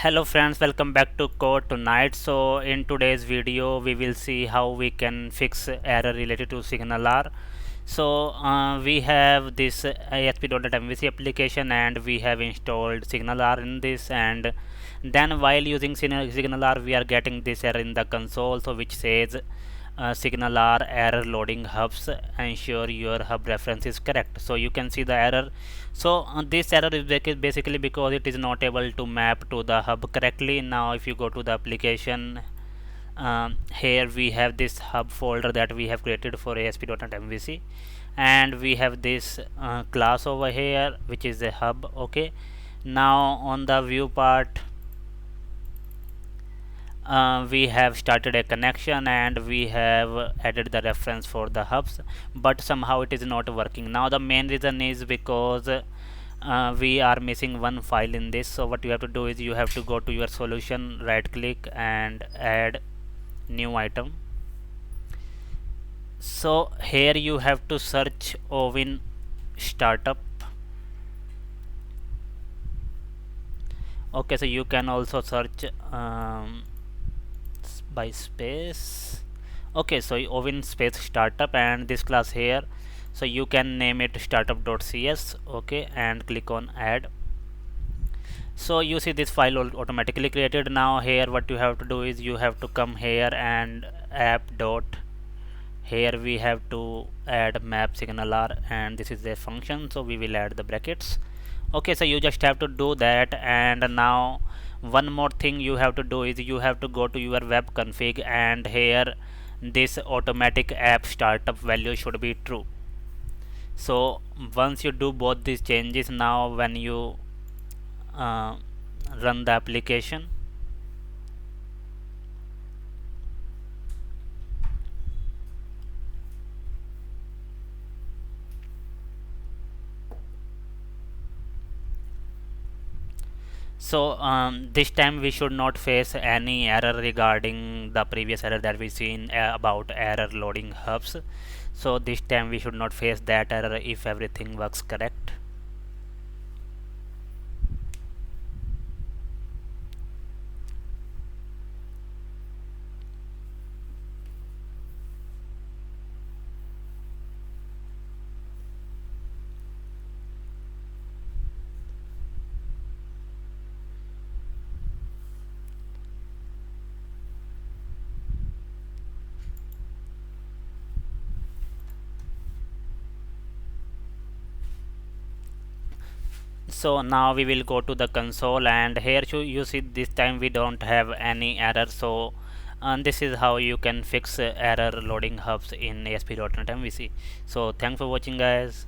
Hello friends, welcome back to Code Tonight. So in today's video we will see how we can fix error related to SignalR. So we have this ASP.NET MVC application and we have installed SignalR in this, and then while using SignalR we are getting this error in the console, so which says SignalR error loading hubs, ensure your hub reference is correct. So you can see the error. So this error is basically because it is not able to map to the hub correctly. Now if you go to the application, here we have this hub folder that we have created for ASP.NET MVC, and we have this class over here which is a hub. Okay, now on the view part, we have started a connection and we have added the reference for the hubs, but somehow it is not working. Now the main reason is because we are missing one file in this. So what you have to do is you have to go to your solution, right click and add new item. So here you have to search OWIN startup. Okay, so you can also search by space. Okay, so OWIN space startup and this class here, so you can name it startup.cs. okay, and click on add. So you see this file automatically created. Now here what you have to do is you have to come here and app dot, here we have to add MapSignalR, and this is a function, so we will add the brackets. Okay, so you just have to do that. And now one more thing you have to do is you have to go to your web config, and here this automatic app startup value should be true. So once you do both these changes, now when you run the application, so this time we should not face any error regarding the previous error that we seen about error loading hubs. So this time we should not face that error if everything works correct. So now we will go to the console, and here you see this time we don't have any error. So this is how you can fix error loading hubs in ASP.NET MVC. So thanks for watching guys.